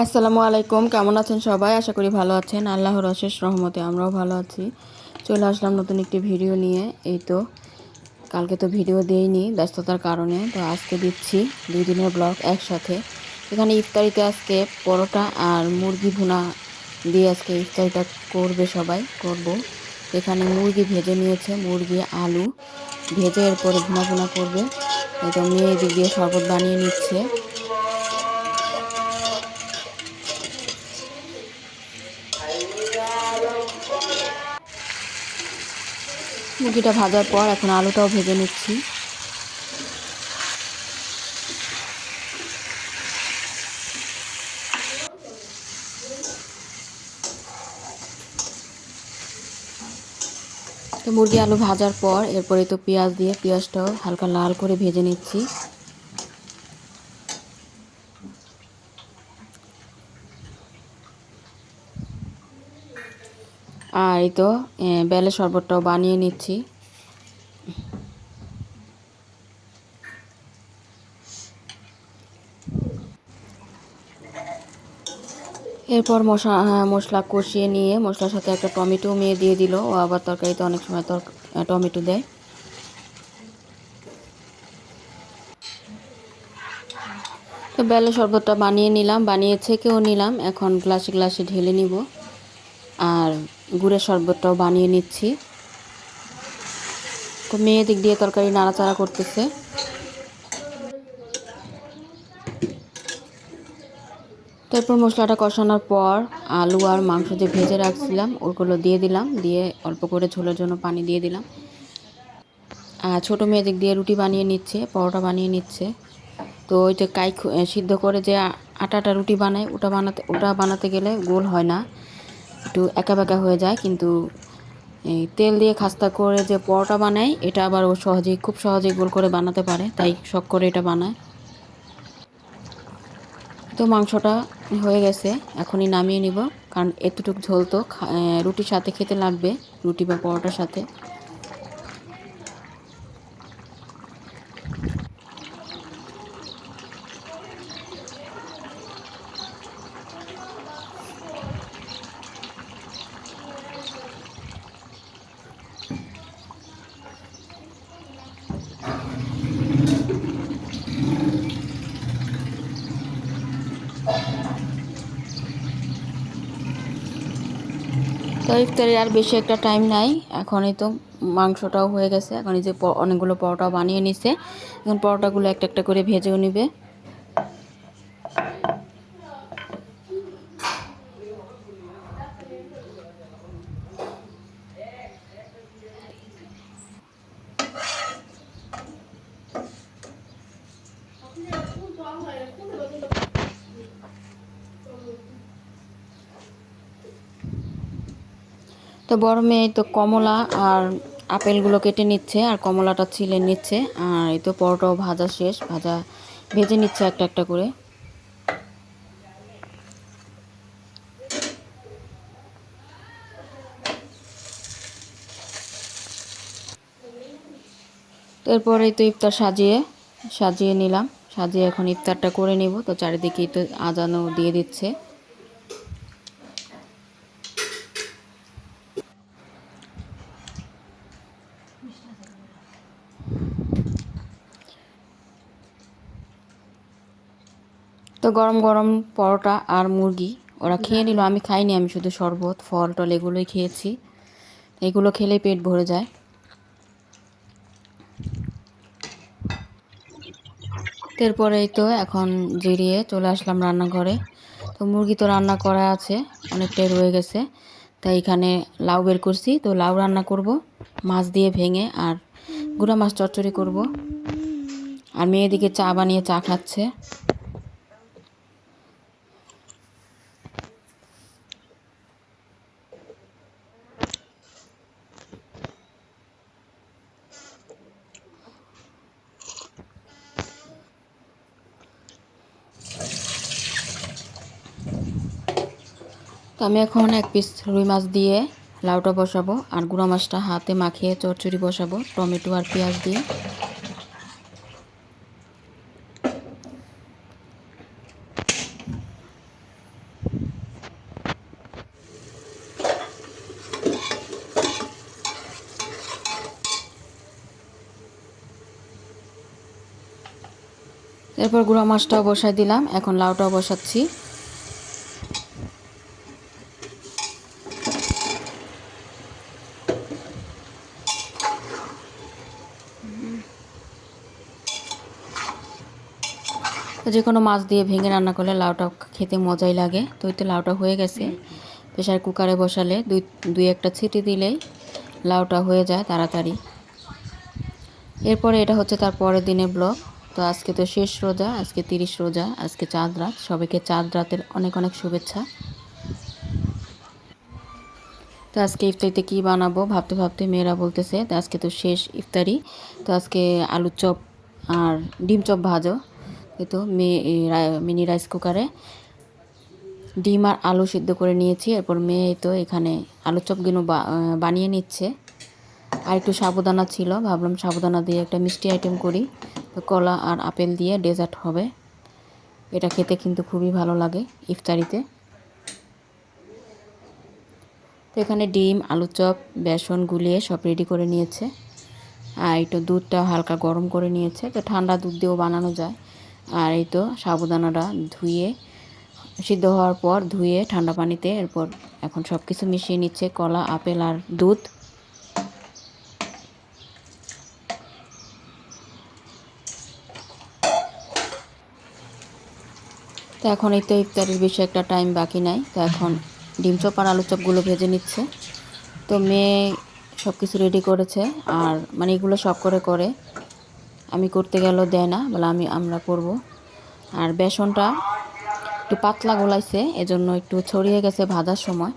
আসসালামু আলাইকুম, কেমন আছেন সবাই? আশা করি ভালো আছেন। আল্লাহর অশেষ রহমতে আমরাও ভালো আছি। চলে আসলাম নতুন একটি ভিডিও নিয়ে। এই তো কালকে তো ভিডিও দেইনি ব্যস্ততার কারণে, তো আজকে দিচ্ছি 2 দিনের ব্লগ একসাথে। এখানে ইফতারিতে আজকে পরোটা আর মুরগি ভুনা দিয়ে আজকে ইফতারিটা করবে, সবাই করব। তো এখানে মুরগি ভেজে নিয়েছে, মুরগি আলু ভেজে এরপরে ভুনা ভুনা করবে। এই তো মেয়ে এদিক দিয়ে শরবত বানিয়ে নিচ্ছে। মুরগিটা ভাজার পর এখন আলুটাও ভেজে নিচ্ছি। তো মুরগি আলু ভাজার পর এরপরে তো পেঁয়াজ দিয়ে পেঁয়াজটাও হালকা লাল করে ভেজে নিচ্ছি। আর এই তো বেলে শরবতটাও বানিয়ে নিচ্ছি। এরপর মশলা কষিয়ে নিয়ে মশলার সাথে একটা টমেটো মেয়ে দিয়ে দিল। ও আবার তরকারিতে অনেক সময় টমেটো দেয়। তো বেলে শরবতটা বানিয়ে নিলাম, বানিয়ে ছেঁকেও নিলাম। এখন গ্লাসে গ্লাসে ঢেলে নিব। আর গুড়ের শরবতটাও বানিয়ে নিচ্ছি। তো মেয়ে দিক দিয়ে তরকারি নাড়াচাড়া করতেছে। তারপর মশলাটা কষানোর পর আলু আর মাংস যে ভেজে রাখছিলাম ওগুলো দিয়ে দিলাম, দিয়ে অল্প করে ঝোলের জন্য পানি দিয়ে দিলাম। আর ছোটো মেয়ে দিক দিয়ে রুটি বানিয়ে নিচ্ছে, পরোটা বানিয়ে নিচ্ছে। তো ওই যে সিদ্ধ করে যে আটাটা রুটি বানায় ওটা বানাতে গেলে গোল হয় না, একটু একা বেঁকা হয়ে যায়। কিন্তু এই তেল দিয়ে খাস্তা করে যে পরোটা বানায় এটা আবার ও খুব সহজেই গোল করে বানাতে পারে, তাই শখ করে এটা বানায়। তো মাংসটা হয়ে গেছে, এখনই নামিয়ে নিব। কারণ এতটুকু ঝোল তো রুটির সাথে খেতে লাগবে, রুটি বা পরোটার সাথে। তো ইফতারি আর বেশি একটা টাইম নাই, এখনই তো মাংসটাও হয়ে গেছে। এখন এই যে অনেকগুলো পরোটা বানিয়ে নিছে, এখন পরোটাগুলো একটা একটা করে ভেজেও নিবে। তো বড় মেয়ে তো কমলা আর আপেলগুলো কেটে নিচ্ছে আর কমলাটা ছিলে নিচ্ছে। আর এই তো পরোটাও ভাজা শেষ, ভেজে নিচ্ছে একটা একটা করে। তো এরপরে তো ইফতার সাজিয়ে নিলাম, সাজিয়ে এখন ইফতারটা করে নিব। তো চারিদিকে তো আজানও দিয়ে দিচ্ছে। তো গরম গরম পরোটা আর মুরগি ওরা খেয়ে নিল, আমি খাইনি। আমি শুধু শরবত ফল টল এগুলোই খেয়েছি। এগুলো খেলেই পেট ভরে যায়। এরপরেই তো এখন জিরিয়ে চলে আসলাম রান্নাঘরে। তো মুরগি তো রান্না করা আছে, অনেকটাই রয়ে গেছে। তাই এখানে লাউ বের করছি, তো লাউ রান্না করব মাছ দিয়ে ভেঙে, আর গুঁড়া মাছ চচ্চড়ি করব। আর মেয়েদিকে চা বানিয়ে চা খাচ্ছে। তো আমি এখন এক পিস রুই মাছ দিয়ে লাউটা বসাবো, আর গুঁড়া মাছটা হাতে মাখিয়ে চচ্চড়ি বসাবো টমেটো আর পেঁয়াজ দিয়ে। এরপর গুঁড়া মাছটাও বসাই দিলাম, এখন লাউটাও বসাচ্ছি। তো যে কোনো মাছ দিয়ে ভেঙে রান্না করলে লাউটা খেতে মজাই লাগে। তো এতে লাউটা হয়ে গেছে। প্রেসার কুকারে বসালে দুই একটা ছিটি দিলেই লাউটা হয়ে যায় তাড়াতাড়ি। এরপরে এটা হচ্ছে তার পরের দিনের ব্লগ। তো আজকে তো শেষ রোজা, আজকে 30 রোজা, আজকে চাঁদ রাত। সবাইকে চাঁদ রাতের অনেক অনেক শুভেচ্ছা। তো আজকে ইফতারিতে কী বানাবো ভাবতে ভাবতে মেয়েরা বলতেছে তো আজকে তো শেষ ইফতারি, তো আজকে আলুর চপ আর ডিম চপ ভাজো। এই তো মিনি রাইস কুকারে ডিম আর আলু সিদ্ধ করে নিয়েছি। এরপর মেয়ে তো এখানে আলুর চপগুলো বানিয়ে নিচ্ছে। আর একটু সাবুদানা ছিল, ভাবলাম সাবুদানা দিয়ে একটা মিষ্টি আইটেম করি। তো কলা আর আপেল দিয়ে ডেজার্ট হবে। এটা খেতে কিন্তু খুবই ভালো লাগে ইফতারিতে। তো এখানে ডিম, আলুর চপ, বেসন গুলিয়ে সব রেডি করে নিয়েছে। আর একটু দুধটা হালকা গরম করে নিয়েছে, তো ঠান্ডা দুধ দিয়েও বানানো যায়। আর এই তো সাবুদানাটা ধুয়ে সিদ্ধ হওয়ার পর ধুয়ে ঠান্ডা পানিতে এরপর এখন সব কিছু মিশিয়ে নিচ্ছে, কলা, আপেল আর দুধ। তো এখন এই তো ইফতারির বেশি একটা টাইম বাকি নাই। তো এখন ডিম চপ আর আলু চপগুলো ভেজে নিচ্ছে। তো মেয়ে সব কিছু রেডি করেছে, আর মানে এগুলো সব করে আমি করতে গেলেও দেয় না, বলে আমরা করব। আর বেসনটা একটু পাতলা গোলাইছে, এজন্য একটু ছড়িয়ে গেছে ভাজার সময়।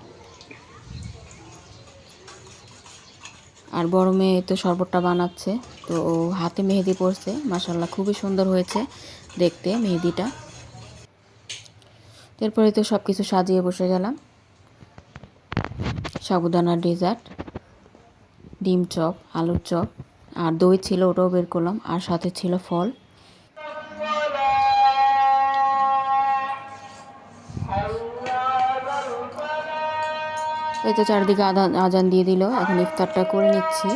আর বড় মেয়ে তো শরবতটা বানাচ্ছে, তো ও হাতে মেহেদি পড়ছে, মাশাআল্লাহ খুবই সুন্দর হয়েছে দেখতে মেহেদিটা। এরপরে তো সব কিছু সাজিয়ে বসে গেলাম। সাবুদানার ডেজার্ট, ডিম চপ, আলুর চপ, আর দই ছিল, ওটাও বের করলাম, আর সাথে ছিল ফল। এই তো চারদিকে আজান দিয়ে দিল, এখন ইফতারটা করে নিচ্ছি।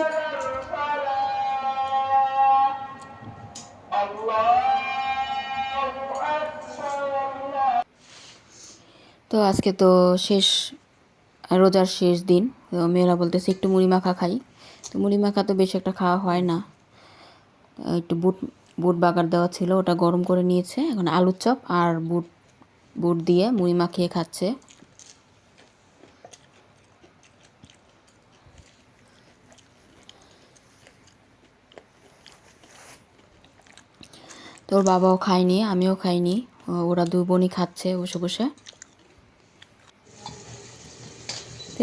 তো আজকে তো শেষ রোজার শেষ দিন। তো মেয়েরা বলতেছে একটু মুড়ি মাখা খাই। তো মুড়ি মাখা তো বেশি একটা খাওয়া হয় না। একটু বুট বাগার দেওয়া ছিল, ওটা গরম করে নিয়েছে। এখন আলুর চপ আর বুট দিয়ে মুড়ি মাখিয়ে খাচ্ছে। তোর বাবাও খায়নি, আমিও খাইনি, ওরা দুই বোনই খাচ্ছে বসে বসে।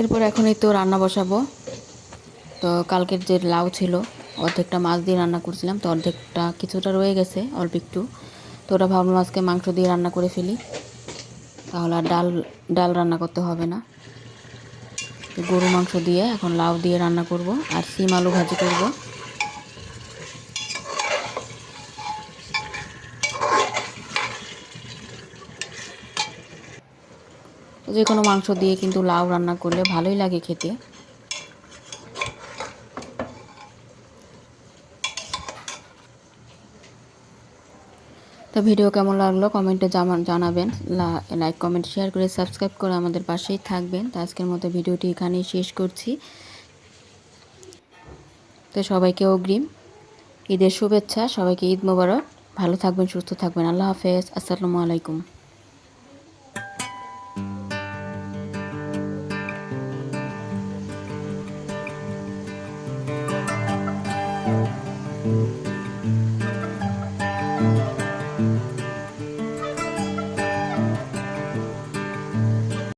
এরপর এখনই তো রান্না বসাবো। তো কালকের যে লাউ ছিল অর্ধেকটা মাছ দিয়ে রান্না করছিলাম, তো অর্ধেকটা কিছুটা রয়ে গেছে অল্প একটু। তো ওটা ভাবলাম আজকে মাংস দিয়ে রান্না করে ফেলি, তাহলে আর ডাল রান্না করতে হবে না। তো গরু মাংস দিয়ে এখন লাউ দিয়ে রান্না করব, আর সিম আলু ভাজি করব। যে কোনো মাংস দিয়ে কিন্তু লাউ রান্না করলে ভালোই লাগে খেতে। তো ভিডিও কেমন লাগলো কমেন্টে জানাবেন। লাইক, কমেন্ট, শেয়ার করে সাবস্ক্রাইব করে আমাদের পাশেই থাকবেন। তো আজকের মতো ভিডিওটি এখানেই শেষ করছি। তো সবাইকে অগ্রিম ঈদের শুভেচ্ছা, সবাইকে ঈদ মোবারক। ভালো থাকবেন, সুস্থ থাকবেন। আল্লাহ হাফেজ, আসসালামু আলাইকুম।